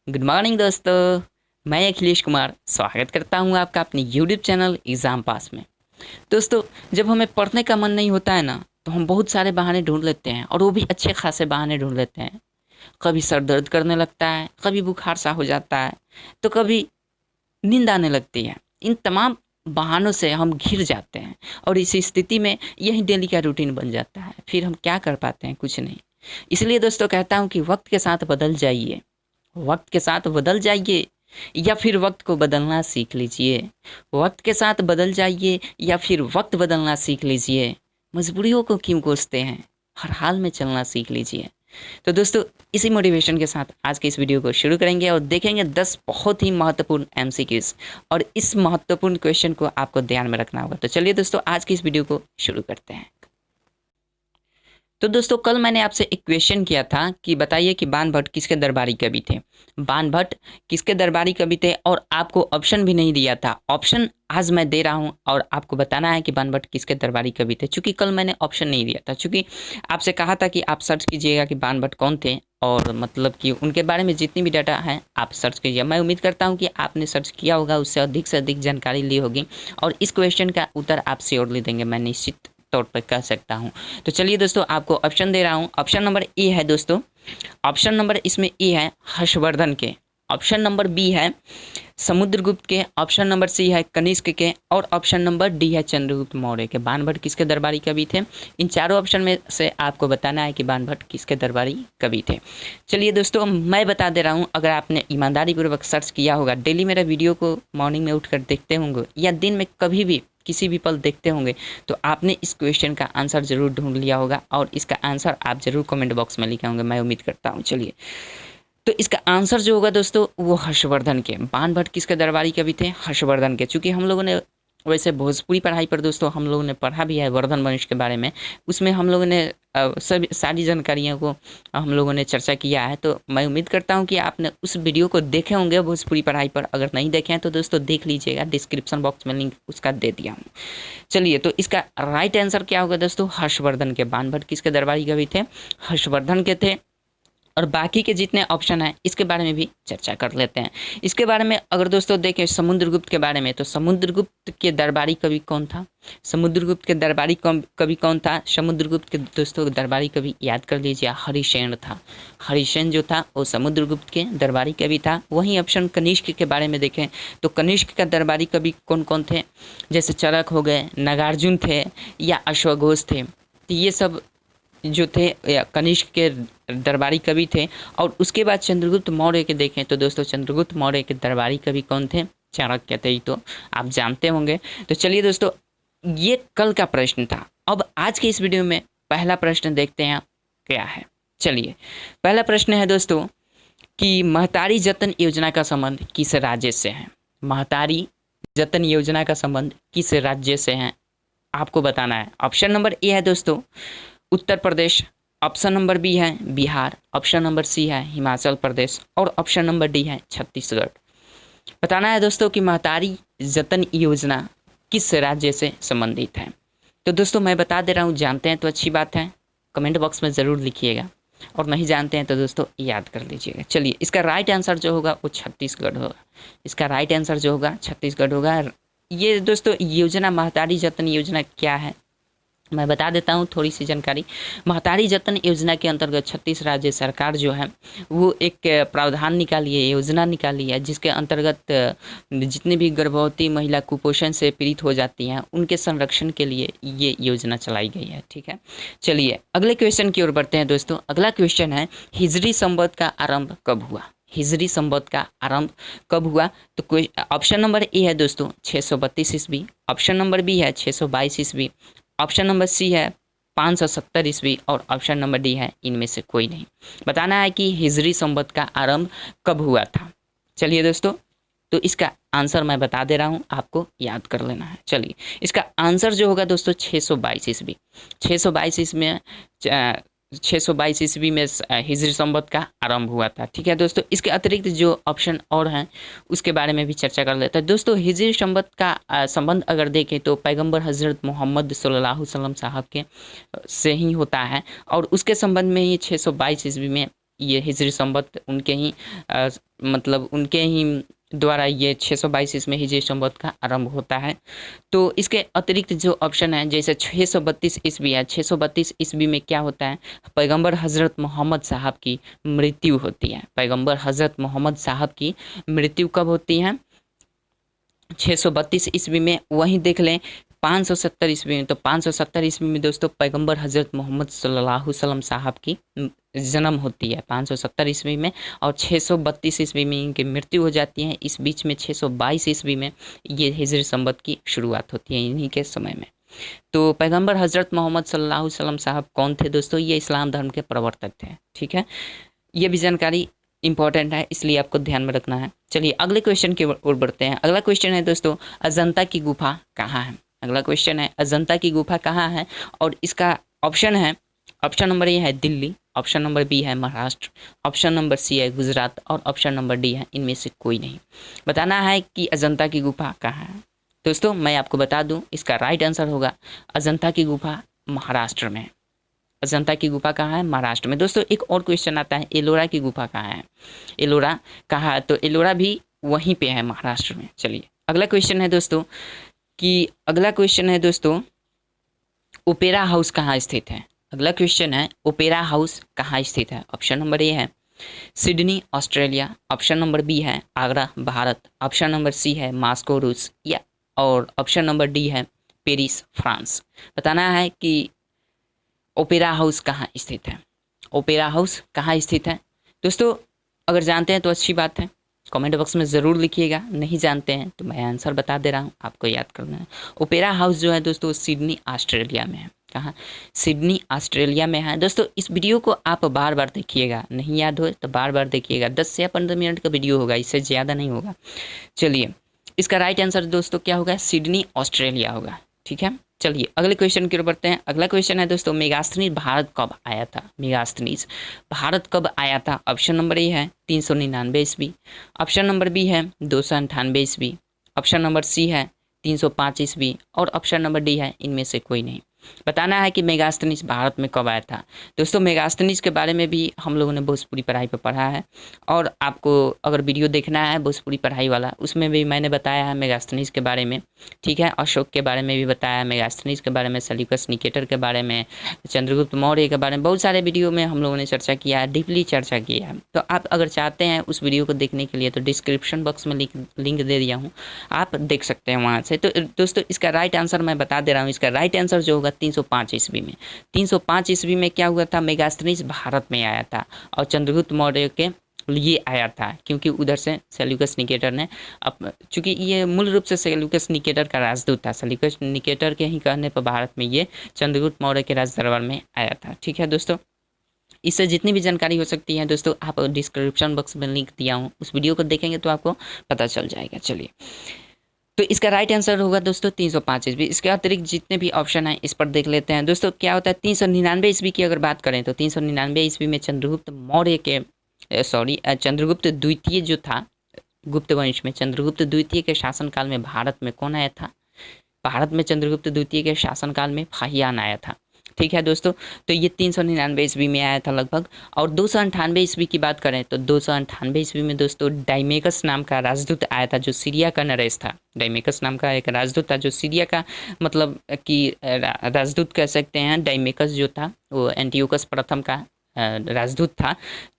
Good morning दोस्तों, मैं अखिलेश कुमार स्वागत करता हूं आपका अपने यूट्यूब चैनल एग्ज़ाम पास में। दोस्तों, जब हमें पढ़ने का मन नहीं होता है ना, तो हम बहुत सारे बहाने ढूंढ लेते हैं और वो भी अच्छे खासे बहाने ढूंढ लेते हैं। कभी सर दर्द करने लगता है, कभी बुखार सा हो जाता है, तो कभी नींद आने लगती है। इन तमाम बहानों से हम घिर जाते हैं और इस स्थिति में यही डेली का रूटीन बन जाता है। फिर हम क्या कर पाते हैं? कुछ नहीं। इसलिए दोस्तों कहता हूँ कि वक्त के साथ बदल जाइए, वक्त के साथ बदल जाइए या फिर वक्त को बदलना सीख लीजिए। वक्त के साथ बदल जाइए या फिर वक्त बदलना सीख लीजिए। मजबूरियों को क्यों कोसते हैं, हर हाल में चलना सीख लीजिए। तो दोस्तों, इसी मोटिवेशन के साथ आज के इस वीडियो को शुरू करेंगे और देखेंगे 10 बहुत ही महत्वपूर्ण एमसीक्यूज और इस महत्वपूर्ण क्वेश्चन को आपको ध्यान में रखना होगा। तो चलिए दोस्तों, आज की इस वीडियो को शुरू करते हैं। तो दोस्तों, कल मैंने आपसे एक क्वेश्चन किया था कि बताइए कि बाण भट्ट किसके दरबारी कवि थे। बाण भट्ट किसके दरबारी कवि थे और आपको ऑप्शन भी नहीं दिया था। ऑप्शन आज मैं दे रहा हूं और आपको बताना है कि बाण भट्ट किसके दरबारी कवि थे। चूंकि कल मैंने ऑप्शन नहीं दिया था, चूंकि आपसे कहा था कि आप सर्च कीजिएगा कि बाण भट्ट कौन थे और मतलब कि उनके बारे में जितनी भी डाटा है आप सर्च कीजिए। मैं उम्मीद करता हूँ कि आपने सर्च किया होगा, उससे अधिक जानकारी ली होगी और इस क्वेश्चन का उत्तर आप श्योरली देंगे, मैं निश्चित तौर पर कह सकता हूं। तो चलिए दोस्तों, आपको ऑप्शन दे रहा हूं। ऑप्शन नंबर ए है दोस्तों, ऑप्शन नंबर इसमें ए है हर्षवर्धन के, ऑप्शन नंबर बी है समुद्रगुप्त के, ऑप्शन नंबर सी है कनिष्क के और ऑप्शन नंबर डी है चंद्रगुप्त मौर्य के। बाण भट्ट किसके दरबारी कवि थे? इन चारों ऑप्शन में से आपको बताना है कि बाण भट्ट किसके दरबारी कवि थे। चलिए दोस्तों, मैं बता दे रहा हूँ। अगर आपने ईमानदारी पूर्वक सर्च किया होगा, डेली मेरा वीडियो को मॉर्निंग में उठकर देखते होंगे या दिन में कभी भी किसी भी पल देखते होंगे, तो आपने इस क्वेश्चन का आंसर जरूर ढूंढ लिया होगा और इसका आंसर आप जरूर कमेंट बॉक्स में लिखे होंगे, मैं उम्मीद करता हूँ। चलिए, तो इसका आंसर जो होगा दोस्तों वो हर्षवर्धन के। बाण भट्ट किसके दरबारी कवि थे? हर्षवर्धन के। चूँकि हम लोगों ने वैसे भोजपुरी पढ़ाई पर दोस्तों हम लोगों ने पढ़ा भी है वर्धन वंश के बारे में, उसमें हम लोगों ने सभी सारी जानकारियों को हम लोगों ने चर्चा किया है। तो मैं उम्मीद करता हूं कि आपने उस वीडियो को देखे होंगे भोजपुरी पढ़ाई पर। अगर नहीं देखे हैं तो दोस्तों देख लीजिएगा, डिस्क्रिप्शन बॉक्स में लिंक उसका दे दिया हूँ। चलिए, तो इसका राइट आंसर क्या होगा दोस्तों? हर्षवर्धन के। बाण भट्ट किसके दरबारी कवि थे? हर्षवर्धन के थे। और बाकी के जितने ऑप्शन हैं इसके बारे में भी चर्चा कर लेते हैं। इसके बारे में अगर दोस्तों देखें समुद्रगुप्त के बारे में, तो समुद्रगुप्त के दरबारी कवि कौन था? समुद्रगुप्त के दरबारी कवि कौन था? समुद्रगुप्त के दोस्तों दरबारी कवि याद कर लीजिए, हरिसेन था। हरिसेन जो था वो समुद्रगुप्त के दरबारी कवि था। वहीं ऑप्शन कनिष्क के बारे में देखें तो कनिष्क का दरबारी कवि कौन कौन थे? जैसे चरक हो गए, नागार्जुन थे या अश्वघोष थे। तो ये सब जो थे कनिष्क के दरबारी कवि थे। और उसके बाद चंद्रगुप्त मौर्य के देखें तो दोस्तों चंद्रगुप्त मौर्य के दरबारी कवि कौन थे? चाणक्य थे। ही तो आप जानते होंगे। तो चलिए दोस्तों, ये कल का प्रश्न था। अब आज के इस वीडियो में पहला प्रश्न देखते हैं क्या है। चलिए, पहला प्रश्न है दोस्तों कि महतारी जतन योजना का संबंध किस राज्य से है? महतारी जतन योजना का संबंध किस राज्य से है आपको बताना है। ऑप्शन नंबर ए है दोस्तों Uttar Pradesh, option number B है बिहार, ऑप्शन नंबर सी है हिमाचल प्रदेश और ऑप्शन नंबर डी है छत्तीसगढ़। बताना है दोस्तों कि महतारी जतन योजना किस राज्य से संबंधित है। तो दोस्तों मैं बता दे रहा हूँ, जानते हैं तो अच्छी बात है, कमेंट बॉक्स में ज़रूर लिखिएगा और नहीं जानते हैं तो दोस्तों याद कर लीजिएगा। चलिए, इसका राइट आंसर जो होगा वो छत्तीसगढ़ होगा। इसका राइट आंसर जो होगा छत्तीसगढ़ होगा। ये दोस्तों योजना महतारी जतन योजना क्या है मैं बता देता हूँ थोड़ी सी जानकारी। महतारी जतन योजना के अंतर्गत छत्तीस राज्य सरकार जो है वो एक प्रावधान निकाली है, योजना निकाली है, जिसके अंतर्गत जितनी भी गर्भवती महिला कुपोषण से पीड़ित हो जाती हैं उनके संरक्षण के लिए ये योजना चलाई गई है। ठीक है, चलिए अगले क्वेश्चन की ओर बढ़ते हैं दोस्तों। अगला क्वेश्चन है हिजरी संवत का आरंभ कब हुआ? हिजरी संवत का आरंभ कब हुआ? तो ऑप्शन नंबर ए है दोस्तों 632 ईस्वी, ऑप्शन नंबर बी है 622 ईस्वी, ऑप्शन नंबर सी है 570 ईस्वी और ऑप्शन नंबर डी है इनमें से कोई नहीं। बताना है कि हिजरी संवत का आरंभ कब हुआ था। चलिए दोस्तों, तो इसका आंसर मैं बता दे रहा हूँ, आपको याद कर लेना है। चलिए, इसका आंसर जो होगा दोस्तों 622 ईस्वी। 622 ईस्वी में 622 ईस्वी में हिजरी संवत का आरंभ हुआ था। ठीक है दोस्तों, इसके अतिरिक्त जो ऑप्शन और हैं उसके बारे में भी चर्चा कर लेते हैं। दोस्तों हिजरी संवत का संबंध अगर देखें तो पैगंबर हजरत मोहम्मद सल्लल्लाहु अलैहि वसल्लम साहब के से ही होता है और उसके संबंध में ही 622 ईस्वी में ये हिजरी संवत उनके ही मतलब उनके ही द्वारा ये 622 इसमें हिजरी संवत का आरंभ होता है। तो इसके अतिरिक्त जो ऑप्शन है जैसे 632 ईस्वी है, 632 ईस्वी में क्या होता है, पैगंबर हज़रत मोहम्मद साहब की मृत्यु होती है। पैगंबर हज़रत मोहम्मद साहब की मृत्यु कब होती है? 632 ईस्वी में। वहीं देख लें 570 ईस्वी में, तो 570 ईस्वी में दोस्तों पैगंबर हज़रत मोहम्मद सल्लल्लाहु अलैहि वसल्लम साहब की जन्म होती है 570 ईस्वी में, और 632 ईस्वी में इनकी मृत्यु हो जाती है। इस बीच में 622 ईस्वी में ये हिजरी संवत की शुरुआत होती है इन्हीं के समय में। तो पैगंबर हज़रत मोहम्मद सल्लल्लाहु अलैहि वसल्लम साहब कौन थे दोस्तों? ये इस्लाम धर्म के प्रवर्तक थे। ठीक है, ये भी जानकारी इंपॉर्टेंट है, इसलिए आपको ध्यान में रखना है। चलिए अगले क्वेश्चन की ओर बढ़ते हैं। अगला क्वेश्चन है दोस्तों, अजंता की गुफा कहाँ है? अगला क्वेश्चन है अजंता की गुफा कहाँ है, और इसका ऑप्शन है, ऑप्शन नंबर ए है दिल्ली, ऑप्शन नंबर बी है महाराष्ट्र, ऑप्शन नंबर सी है गुजरात, और ऑप्शन नंबर डी है इनमें से कोई नहीं। बताना है कि अजंता की गुफा कहाँ है। दोस्तों मैं आपको बता दूं, इसका राइट आंसर होगा अजंता की गुफा महाराष्ट्र में। अजंता की गुफा कहाँ है? महाराष्ट्र में। दोस्तों एक और क्वेश्चन आता है, एलोरा की गुफा कहाँ है? एलोरा कहाँ है? तो एलोरा भी वहीं पे है महाराष्ट्र में। चलिए अगला क्वेश्चन है दोस्तों ओपेरा हाउस कहाँ स्थित है? अगला क्वेश्चन है ओपेरा हाउस कहाँ स्थित है? ऑप्शन नंबर ए है Sydney Australia, option number B है Agra Bharat, option number C है मास्को रूस, या और ऑप्शन नंबर डी है पेरिस फ्रांस। बताना है कि ओपेरा हाउस कहाँ स्थित है। ओपेरा हाउस कहाँ स्थित है? दोस्तों अगर जानते हैं तो अच्छी बात है, कमेंट बॉक्स में ज़रूर लिखिएगा। नहीं जानते हैं तो मैं आंसर बता दे रहा हूँ, आपको याद करना है। ओपेरा हाउस जो है दोस्तों सिडनी ऑस्ट्रेलिया में है। कहाँ? सिडनी ऑस्ट्रेलिया में है। दोस्तों इस वीडियो को आप बार बार देखिएगा, नहीं याद हो तो बार बार देखिएगा। 10 से 15 मिनट का वीडियो होगा, इससे ज़्यादा नहीं होगा। चलिए इसका राइट आंसर दोस्तों क्या होगा? सिडनी ऑस्ट्रेलिया होगा। ठीक है, चलिए अगले क्वेश्चन की ओर बढ़ते हैं। अगला क्वेश्चन है दोस्तों मेगास्थनीज भारत कब आया था? मेगास्थनीज भारत कब आया था? ऑप्शन नंबर ए है 399 ईस्वी, ऑप्शन नंबर बी है 298 ईस्वी, ऑप्शन नंबर सी है 305 ईस्वी, और ऑप्शन नंबर डी है इनमें से कोई नहीं। बताना है कि मेगास्थनीज भारत में कब आया था। दोस्तों मेगास्थनीज के बारे में भी हम लोगों ने भोजपुरी पढ़ाई पर पढ़ा है, और आपको अगर वीडियो देखना है भोजपुरी पढ़ाई वाला, उसमें भी मैंने बताया है मेगास्थनीज के बारे में। ठीक है, अशोक के बारे में भी बताया है, मेगास्थनीज के बारे में, सेल्यूकस निकेटर के बारे में, चंद्रगुप्त मौर्य के बारे में, बहुत सारे वीडियो में हम लोगों ने चर्चा किया है, डीपली चर्चा किया है। तो आप अगर चाहते हैं उस वीडियो को देखने के लिए तो डिस्क्रिप्शन बॉक्स में लिंक दे दिया हूँ, आप देख सकते हैं वहाँ से। तो दोस्तों इसका राइट आंसर मैं बता दे रहा हूँ। इसका राइट आंसर जो होगा 305 ईस्वी में। 305 ईस्वी में क्या हुआ था? मेगास्थनीज भारत में आया था और चंद्रगुप्त मौर्य के लिए आया था, क्योंकि उधर से सेल्यूकस निकेटर ने चूँकि ये मूल रूप से सेल्यूकस निकेटर का राजदूत था, सेल्यूकस निकेटर के ही कहने पर भारत में ये चंद्रगुप्त मौर्य के राज दरबार में आया था। ठीक है दोस्तों, इससे जितनी भी जानकारी हो सकती है दोस्तों आप डिस्क्रिप्शन बॉक्स में लिंक दिया हूँ, उस वीडियो को देखेंगे तो आपको पता चल जाएगा। चलिए तो इसका राइट आंसर होगा दोस्तों 305 ईस्वी। इसके अतिरिक्त जितने भी ऑप्शन हैं इस पर देख लेते हैं। दोस्तों क्या होता है 399 ईस्वी की अगर बात करें तो 399 ईस्वी में चंद्रगुप्त मौर्य के चंद्रगुप्त द्वितीय जो था, गुप्त वंश में चंद्रगुप्त द्वितीय के शासनकाल में भारत में कौन आया था? भारत में चंद्रगुप्त द्वितीय के शासनकाल में फाहियान आया था। ठीक है दोस्तों, तो ये 399 ईस्वी में आया था लगभग। और 298 ईस्वी की बात करें तो 298 ईस्वी में दोस्तों डायमेकस नाम का राजदूत आया था, जो सीरिया का नरेश था। डायमेकस नाम का एक राजदूत था जो सीरिया का मतलब कि राजदूत कह सकते हैं। डायमेकस जो था वो एंटियोकस प्रथम का राजदूत था।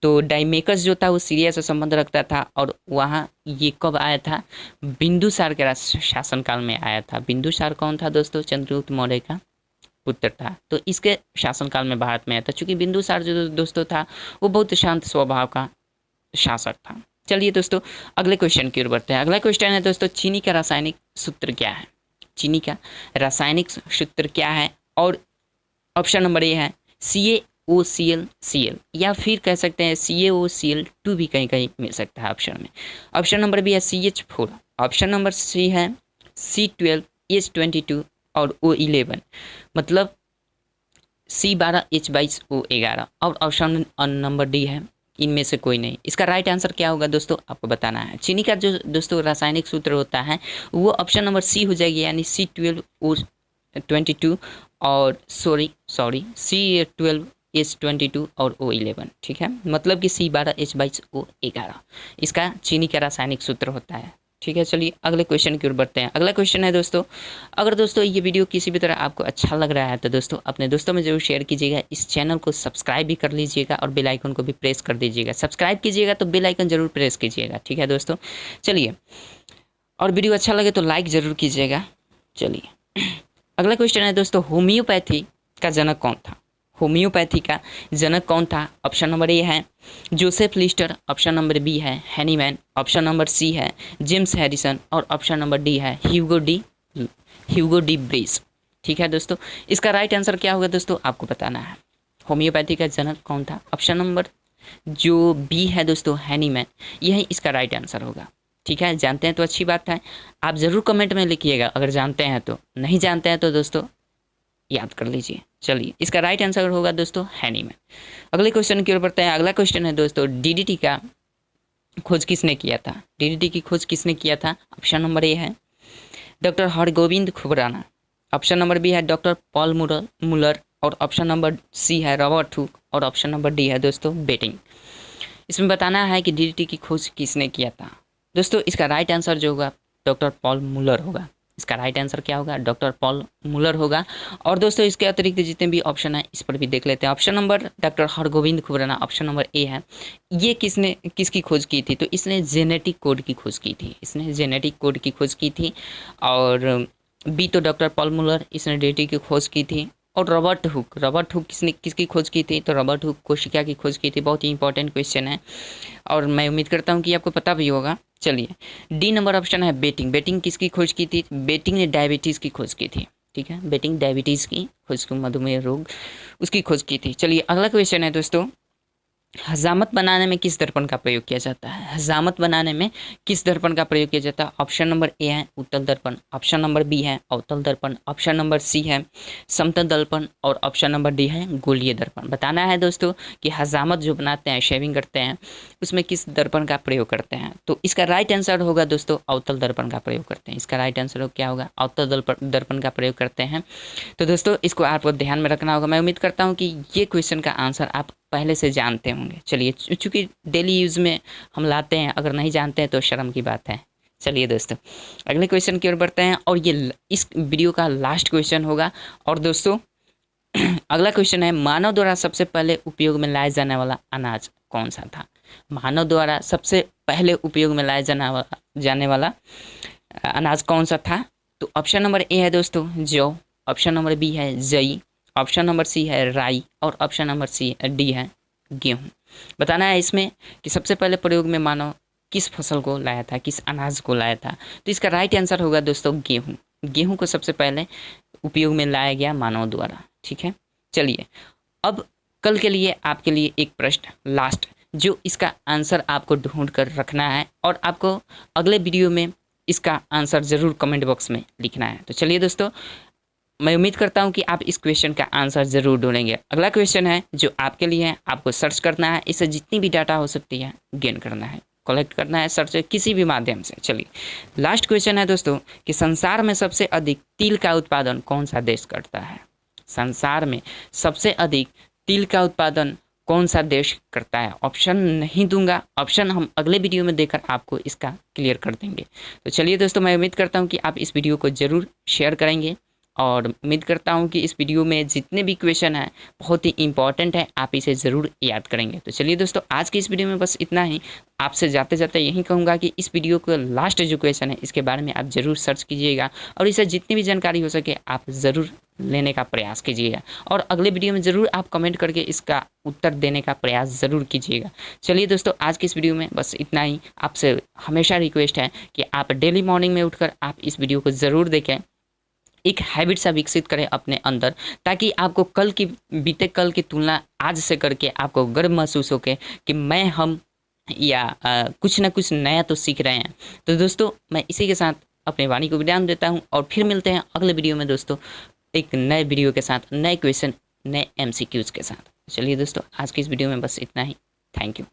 तो डायमेकस जो था वो सीरिया से संबंध रखता था, और वहाँ ये कब आया था? बिंदुसार के शासनकाल में आया था। बिंदुसार कौन था दोस्तों? चंद्रगुप्त मौर्य का पुत्र था। तो इसके शासनकाल में भारत में आया था। चूँकि बिंदुसार जो दोस्तों था वो बहुत शांत स्वभाव का शासक था। चलिए दोस्तों अगले क्वेश्चन की ओर बढ़ते हैं। अगला क्वेश्चन है दोस्तों चीनी का रासायनिक सूत्र क्या है? चीनी का रासायनिक सूत्र क्या है? और ऑप्शन नंबर ए है CaOCl, या फिर कह सकते हैं CaOCl2 भी कहीं कहीं मिल सकता है ऑप्शन में। ऑप्शन नंबर बी है CH4, ऑप्शन नंबर सी है C12H22 और O11, मतलब C12H22O11, और ऑप्शन नंबर डी है इनमें से कोई नहीं। इसका राइट आंसर क्या होगा दोस्तों आपको बताना है। चीनी का जो दोस्तों रासायनिक सूत्र होता है वो ऑप्शन नंबर सी हो जाएगी, यानी C12O22 और C12 H22 और O11, ठीक है, मतलब कि C12H22O11 इसका चीनी का रासायनिक सूत्र होता है, ठीक है। चलिए अगले क्वेश्चन की ओर बढ़ते हैं। अगला क्वेश्चन है दोस्तों, अगर दोस्तों ये वीडियो किसी भी तरह आपको अच्छा लग रहा है तो दोस्तों अपने दोस्तों में जरूर शेयर कीजिएगा, इस चैनल को सब्सक्राइब भी कर लीजिएगा और बेल आइकन को भी प्रेस कर दीजिएगा। सब्सक्राइब कीजिएगा तो बेल आइकन जरूर प्रेस कीजिएगा, ठीक है दोस्तों। चलिए, और वीडियो अच्छा लगे तो लाइक ज़रूर कीजिएगा। चलिए अगला क्वेश्चन है दोस्तों, होम्योपैथी का जनक कौन था? होम्योपैथी का जनक कौन था? ऑप्शन नंबर ए है Joseph Lister, option number B है हैनीमैन, ऑप्शन नंबर सी है जेम्स हैरिसन और ऑप्शन नंबर डी है ह्यूगो डी ब्रीस, ठीक है दोस्तों। इसका राइट आंसर क्या होगा दोस्तों, आपको बताना है। होम्योपैथी का जनक कौन था? ऑप्शन नंबर जो बी है दोस्तों हैनीमैन, यही इसका राइट आंसर होगा, ठीक है। जानते हैं तो अच्छी बात है, आप ज़रूर कमेंट में लिखिएगा अगर जानते हैं तो, नहीं जानते हैं तो दोस्तों याद कर लीजिए। चलिए इसका राइट आंसर होगा दोस्तों हैनीमैन। अगले क्वेश्चन की ओर बढ़ते हैं। अगला क्वेश्चन है दोस्तों, डीडीटी का खोज किसने किया था? डीडीटी की खोज किसने किया था? ऑप्शन नंबर ए है doctor Hargobind Khorana, option number B है डॉक्टर पॉल मुलर और ऑप्शन नंबर सी है रॉबर्ट हुक और ऑप्शन नंबर डी है दोस्तों बेटिंग। इसमें बताना है कि डीडीटी की खोज किसने किया था दोस्तों। इसका राइट आंसर जो होगा डॉक्टर पॉल मुलर होगा। इसका राइट आंसर क्या होगा? डॉक्टर पॉल मुलर होगा। और दोस्तों इसके अतिरिक्त जितने भी ऑप्शन है इस पर भी देख लेते हैं। Option number doctor Hargobind Khorana, option number A है, ये किसकी खोज की थी? तो इसने जेनेटिक कोड की खोज की थी, इसने जेनेटिक कोड की खोज की थी। और बी तो डॉक्टर पॉल मुलर, इसने डीडीटी की खोज की थी। और रॉबर्ट हुक किसकी खोज की थी? तो रॉबर्ट हुक कोशिका की खोज की थी। बहुत ही इंपॉर्टेंट क्वेश्चन है और मैं उम्मीद करता हूँ कि आपको पता भी होगा। चलिए डी नंबर ऑप्शन है बेटिंग किसकी खोज की थी? बेटिंग ने डायबिटीज़ की खोज की थी, ठीक है। बेटिंग डायबिटीज़ की खोज, मधुमेह रोग उसकी खोज की थी। चलिए अगला क्वेश्चन है दोस्तों, हजामत बनाने में किस दर्पण का प्रयोग किया जाता है? हजामत बनाने में किस दर्पण का प्रयोग किया जाता है? ऑप्शन नंबर ए है उत्तल दर्पण, ऑप्शन नंबर बी है अवतल दर्पण, ऑप्शन नंबर सी है समतल दर्पण और ऑप्शन नंबर डी है गोलीय दर्पण। बताना है दोस्तों कि हजामत जो बनाते हैं, शेविंग करते हैं, उसमें किस दर्पण का प्रयोग करते हैं? तो इसका राइट आंसर होगा दोस्तों अवतल दर्पण का प्रयोग करते हैं। इसका राइट आंसर क्या होगा? अवतल दर्पण का प्रयोग करते हैं। तो दोस्तों इसको आपको ध्यान में रखना होगा। मैं उम्मीद करता हूँ कि ये क्वेश्चन का आंसर आप पहले से जानते होंगे। चलिए चूँकि डेली यूज़ में हम लाते हैं, अगर नहीं जानते हैं तो शर्म की बात है। चलिए दोस्तों अगले क्वेश्चन की ओर बढ़ते हैं और ये इस वीडियो का लास्ट क्वेश्चन होगा। और दोस्तों अगला क्वेश्चन है, मानव द्वारा सबसे पहले उपयोग में लाया जाने वाला अनाज कौन सा था? मानव द्वारा सबसे पहले उपयोग में लाया जाने वाला अनाज कौन सा था? तो ऑप्शन नंबर ए है दोस्तों जौ, ऑप्शन नंबर बी है जई, ऑप्शन नंबर सी है राई और ऑप्शन नंबर डी है गेहूँ। बताना है इसमें कि सबसे पहले प्रयोग में मानव किस फसल को लाया था, किस अनाज को लाया था? तो इसका राइट आंसर होगा दोस्तों गेहूँ। गेहूँ को सबसे पहले उपयोग में लाया गया मानव द्वारा, ठीक है। चलिए अब कल के लिए आपके लिए एक प्रश्न लास्ट, जो इसका आंसर आपको ढूंढ कर रखना है और आपको अगले वीडियो में इसका आंसर ज़रूर कमेंट बॉक्स में लिखना है। तो चलिए दोस्तों मैं उम्मीद करता हूं कि आप इस क्वेश्चन का आंसर ज़रूर ढूंढेंगे। अगला क्वेश्चन है जो आपके लिए है, आपको सर्च करना है, इससे जितनी भी डाटा हो सकती है गेन करना है, कलेक्ट करना है सर्च किसी भी माध्यम से। चलिए लास्ट क्वेश्चन है दोस्तों कि संसार में सबसे अधिक तिल का उत्पादन कौन सा देश करता है? संसार में सबसे अधिक तिल का उत्पादन कौन सा देश करता है? ऑप्शन नहीं दूंगा, ऑप्शन हम अगले वीडियो में देकर आपको इसका क्लियर कर देंगे। तो चलिए दोस्तों मैं उम्मीद करता हूँ कि आप इस वीडियो को ज़रूर शेयर करेंगे और उम्मीद करता हूँ कि इस वीडियो में जितने भी क्वेश्चन हैं बहुत ही इंपॉर्टेंट है, आप इसे ज़रूर याद करेंगे। तो चलिए दोस्तों आज की इस वीडियो में बस इतना ही। आपसे जाते जाते यही कहूँगा कि इस वीडियो का लास्ट जो क्वेश्चन है इसके बारे में आप ज़रूर सर्च कीजिएगा और इसे जितनी भी जानकारी हो सके आप ज़रूर लेने का प्रयास कीजिएगा और अगले वीडियो में ज़रूर आप कमेंट करके इसका उत्तर देने का प्रयास ज़रूर कीजिएगा। चलिए दोस्तों आज की इस वीडियो में बस इतना ही। आपसे हमेशा रिक्वेस्ट है कि आप डेली मॉर्निंग में उठकर आप इस वीडियो को ज़रूर देखें, एक हैबिट सा विकसित करें अपने अंदर, ताकि आपको बीते कल की तुलना आज से करके आपको गर्व महसूस हो कि मैं हम या कुछ ना कुछ नया तो सीख रहे हैं। तो दोस्तों मैं इसी के साथ अपने वाणी को विराम देता हूं और फिर मिलते हैं अगले वीडियो में दोस्तों एक नए वीडियो के साथ, नए क्वेश्चन, नए MCQs के साथ। चलिए दोस्तों आज की इस वीडियो में बस इतना ही। Thank you.